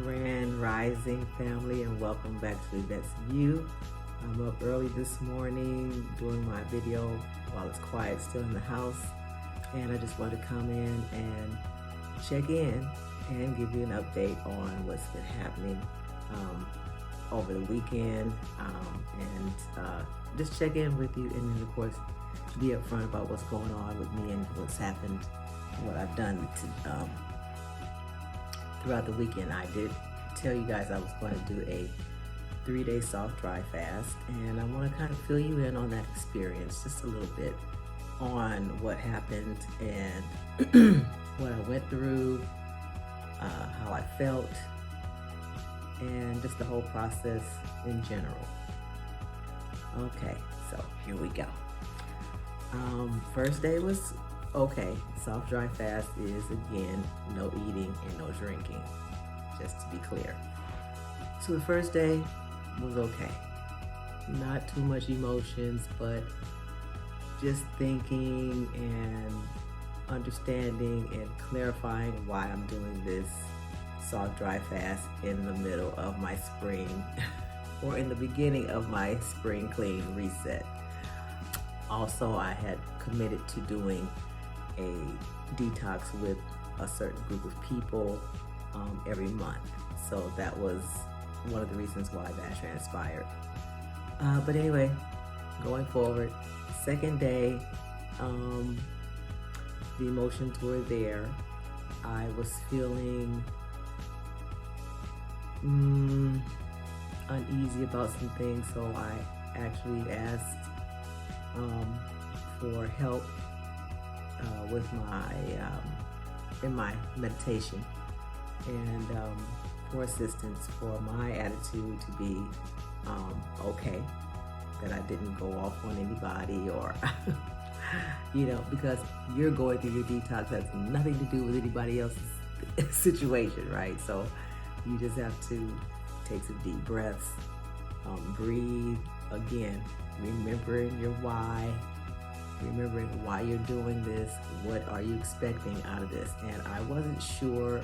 Grand Rising family, and welcome back to Yvette's View. I'm up early this morning doing my video while it's quiet still in the house, and I just wanted to come in and check in and give you an update on what's been happening over the weekend, and just check in with you, and then of course be upfront about what's going on with me and what's happened, what I've done throughout the weekend. I did tell you guys I was going to do a 3-day soft dry fast, and I want to kind of fill you in on that experience just a little bit on what happened and what I went through, how I felt, and just the whole process in general. Okay, so here we go. First day was okay. Soft dry fast is, again, no eating and no drinking, just to be clear. So the first day was okay. Not too much emotions, but just thinking and understanding and clarifying why I'm doing this soft dry fast in the middle of my spring or in the beginning of my spring clean reset. Also, I had committed to doing a detox with a certain group of people every month. So that was one of the reasons why that transpired. But anyway, going forward, second day, the emotions were there. I was feeling uneasy about some things, so I actually asked for help with in my meditation, and for assistance for my attitude to be okay, that I didn't go off on anybody or because you're going through your detox has nothing to do with anybody else's situation, right? So you just have to take some deep breaths, breathe again, remembering your why, remembering why you're doing this, what are you expecting out of this. And I wasn't sure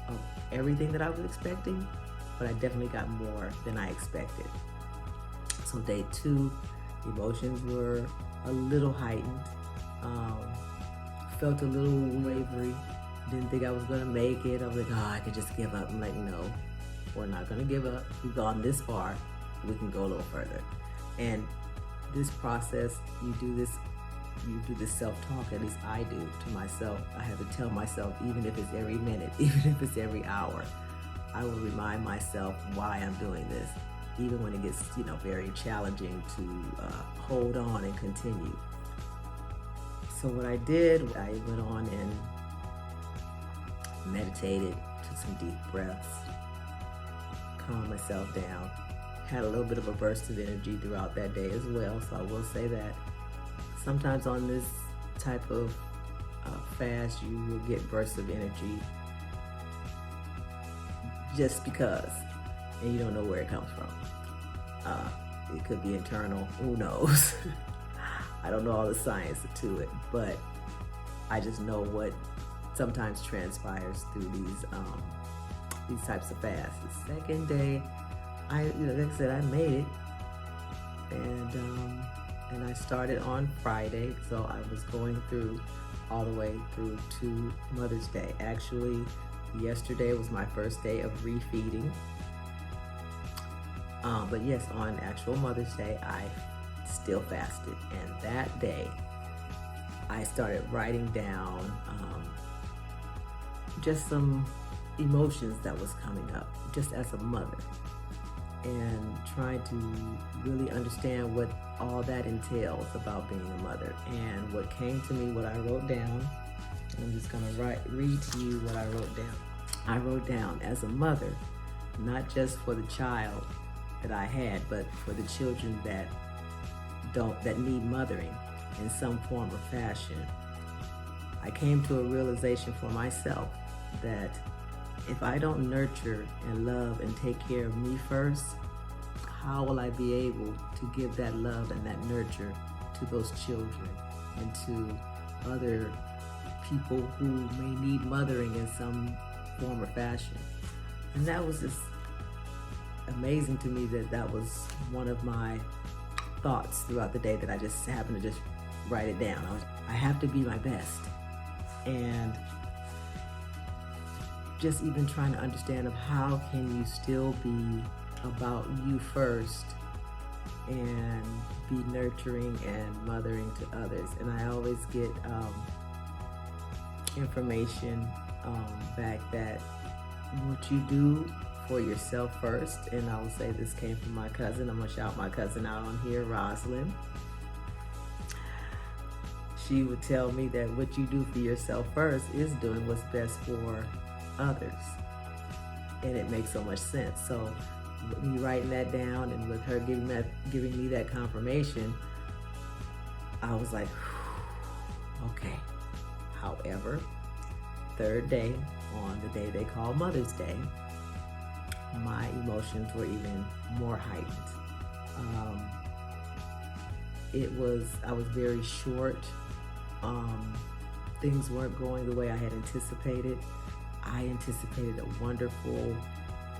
of everything that I was expecting, but I definitely got more than I expected. So day 2, emotions were a little heightened, felt a little wavery, didn't think I was gonna make it. I was like, I could just give up. I'm like, no, we're not gonna give up. We've gone this far, we can go a little further. And this process, you do this self-talk, at least I do to myself. I have to tell myself, even if it's every minute, even if it's every hour, I will remind myself why I'm doing this, even when it gets, very challenging to hold on and continue. So what I did, I went on and meditated, took some deep breaths, calmed myself down, had a little bit of a burst of energy throughout that day as well. So I will say that sometimes on this type of fast, you will get bursts of energy just because, and you don't know where it comes from. It could be internal, who knows? I don't know all the science to it, but I just know what sometimes transpires through these types of fasts. The second day, like I said, I made it, and I started on Friday, so I was going through all the way through to Mother's Day. Actually, yesterday was my first day of refeeding. But yes, on actual Mother's Day, I still fasted, and that day I started writing down just some emotions that was coming up just as a mother, and trying to really understand what all that entails about being a mother. And what came to me, what I wrote down, I'm just gonna read to you what I wrote down. I wrote down, as a mother, not just for the child that I had, but for the children that need mothering in some form or fashion. I came to a realization for myself that if I don't nurture and love and take care of me first, how will I be able to give that love and that nurture to those children and to other people who may need mothering in some form or fashion? And that was just amazing to me that that was one of my thoughts throughout the day, that I just happened to just write it down. I have to be my best. And just even trying to understand of how can you still be about you first and be nurturing and mothering to others. And I always get information back that what you do for yourself first, and I will say this came from my cousin. I'm gonna shout my cousin out on here, Rosalind. She would tell me that what you do for yourself first is doing what's best for others. And it makes so much sense. So with me writing that down and with her giving me that confirmation, I was like, okay. However, third day, on the day they call Mother's Day, my emotions were even more heightened. I was very short. Things weren't going the way I had anticipated. I anticipated a wonderful,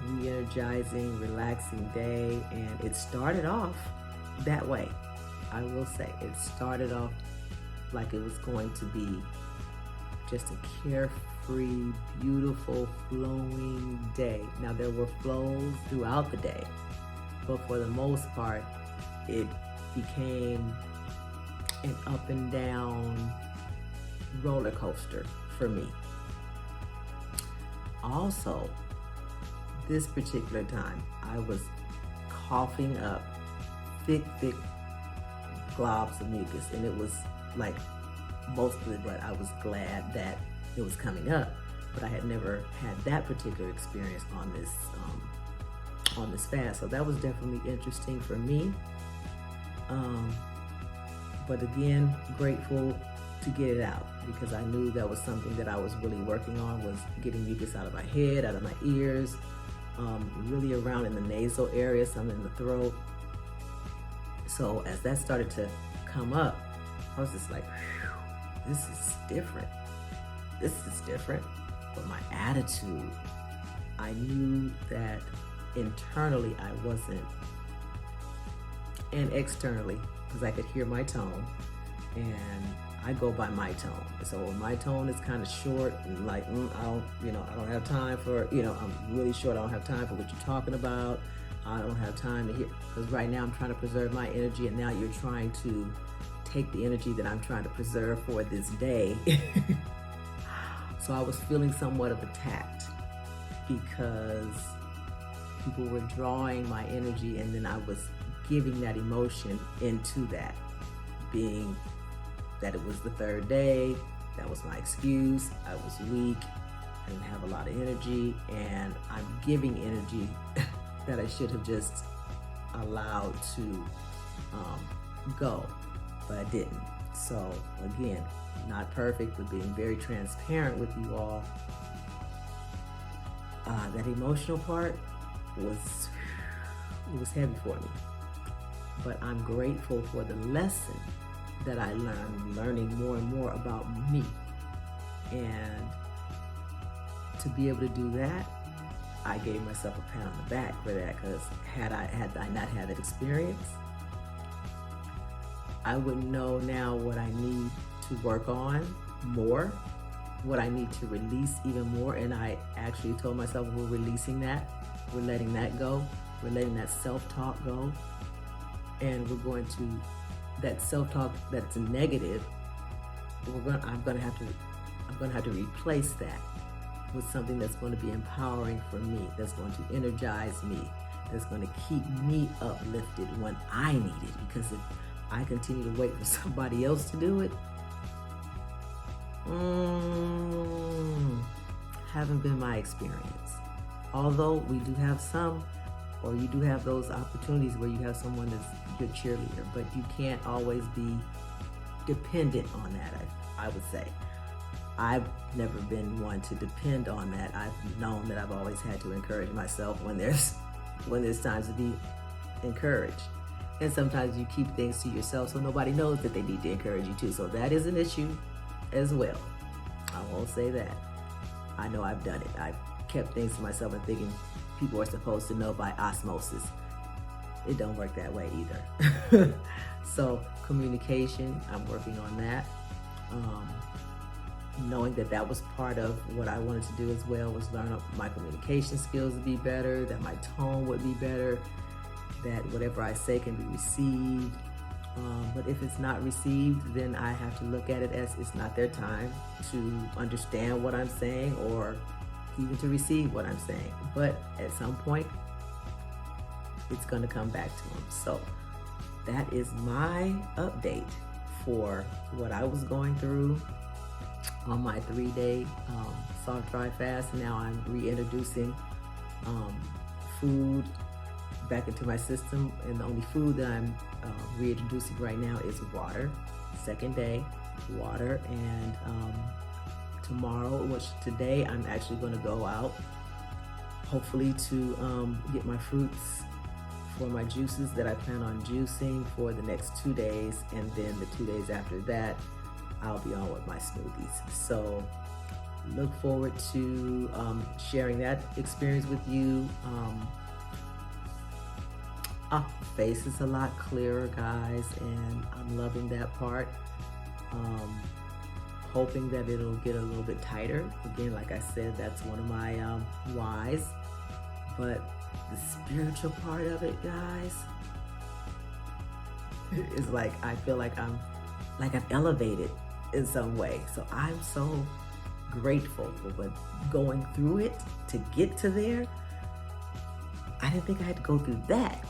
re-energizing, relaxing day, and it started off that way. I will say, it started off like it was going to be just a carefree, beautiful, flowing day. Now, there were flows throughout the day, but for the most part, it became an up and down roller coaster for me. Also, this particular time, I was coughing up thick globs of mucus, and it was like most of it, but I was glad that it was coming up. But I had never had that particular experience on this fast, so that was definitely interesting for me. But again, grateful to get it out, because I knew that was something that I was really working on, was getting mucus out of my head, out of my ears, really around in the nasal area, some in the throat. So as that started to come up, I was just like, this is different. This is different. But my attitude, I knew that internally I wasn't, and externally, because I could hear my tone, and I go by my tone. So when my tone is kind of short and like, I don't have time for, I'm really short. I don't have time for what you're talking about. I don't have time to hear, because right now I'm trying to preserve my energy, and now you're trying to take the energy that I'm trying to preserve for this day. So I was feeling somewhat of attacked, because people were drawing my energy, and then I was giving that emotion into that, being that it was the third day. That was my excuse. I was weak. I didn't have a lot of energy, and I'm giving energy that I should have just allowed to go, but I didn't. So again, not perfect, but being very transparent with you all. That emotional part was heavy for me, but I'm grateful for the lesson that I learned, learning more and more about me. And to be able to do that, I gave myself a pat on the back for that, because had I not had that experience, I would know now what I need to work on more, what I need to release even more. And I actually told myself, we're releasing that, we're letting that go, we're letting that self-talk go, and we're going to, that self-talk that's negative, I'm gonna have to replace that with something that's going to be empowering for me, that's going to energize me, that's going to keep me uplifted when I need it. Because if I continue to wait for somebody else to do it, haven't been my experience. Although we do have some, or you do have those opportunities where you have someone that's your cheerleader, but you can't always be dependent on that, I would say. I've never been one to depend on that. I've known that I've always had to encourage myself when there's times to be encouraged. And sometimes you keep things to yourself so nobody knows that they need to encourage you too. So that is an issue as well. I won't say that. I know I've done it. I've kept things to myself and thinking people are supposed to know by osmosis. It don't work that way either. So communication, I'm working on that. Knowing that that was part of what I wanted to do as well, was learn my communication skills to be better, that my tone would be better, that whatever I say can be received. But if it's not received, then I have to look at it as it's not their time to understand what I'm saying or even to receive what I'm saying. But at some point, it's going to come back to them. So that is my update for what I was going through on my 3-day soft dry fast. Now I'm reintroducing food back into my system, and the only food that I'm reintroducing right now is water. Second day, water, and tomorrow, which today I'm actually going to go out, hopefully to get my fruits for my juices that I plan on juicing for the next 2 days, and then the 2 days after that I'll be on with my smoothies. So look forward to sharing that experience with you. Face is a lot clearer, guys, and I'm loving that part. Hoping that it'll get a little bit tighter. Again, like I said, that's one of my whys. But the spiritual part of it, guys, is like, I feel like I'm elevated in some way. So I'm so grateful for going through it to get to there. I didn't think I had to go through that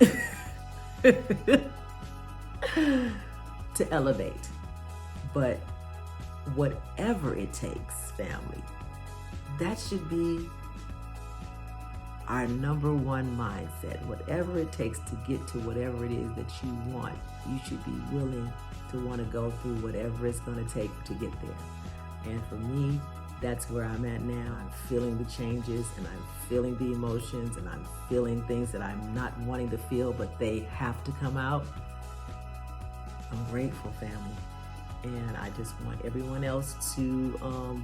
to elevate. But whatever it takes, family, that should be our number one mindset. Whatever it takes to get to whatever it is that you want, you should be willing to want to go through whatever it's going to take to get there. And for me, that's where I'm at now. I'm feeling the changes, and I'm feeling the emotions, and I'm feeling things that I'm not wanting to feel, but they have to come out. I'm grateful, family. And I just want everyone else to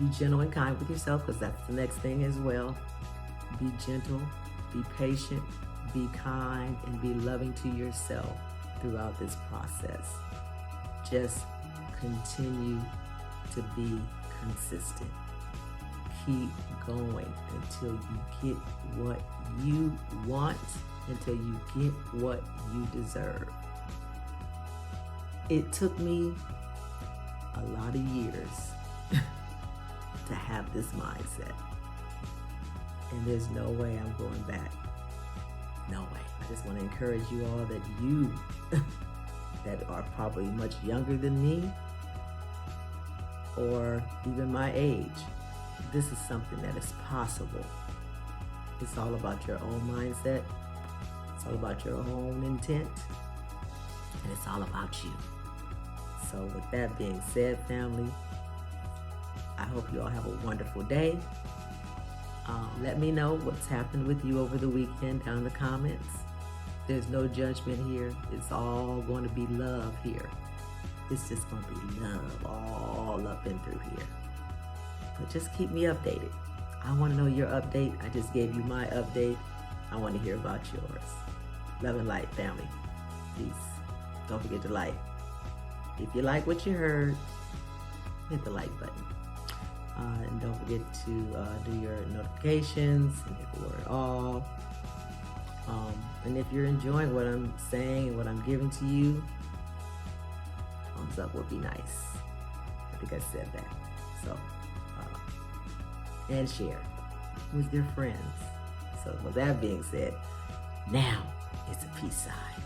be gentle and kind with yourself, because that's the next thing as well. Be gentle, be patient, be kind, and be loving to yourself throughout this process. Just continue to be consistent. Keep going until you get what you want, until you get what you deserve. It took me a lot of years to have this mindset. And there's no way I'm going back. No way. I just want to encourage you all that you that are probably much younger than me, or even my age, this is something that is possible. It's all about your own mindset. It's all about your own intent. And it's all about you. So with that being said, family, I hope you all have a wonderful day. Let me know what's happened with you over the weekend down in the comments. There's no judgment here. It's all going to be love here. It's just going to be love all up and through here. But just keep me updated. I want to know your update. I just gave you my update. I want to hear about yours. Love and light, family. Peace. Don't forget to like. If you like what you heard, hit the like button. And don't forget to do your notifications and hit the word all. And if you're enjoying what I'm saying and what I'm giving to you, thumbs up would be nice. I think I said that. So, and share with your friends. So with that being said, now it's a peace sign.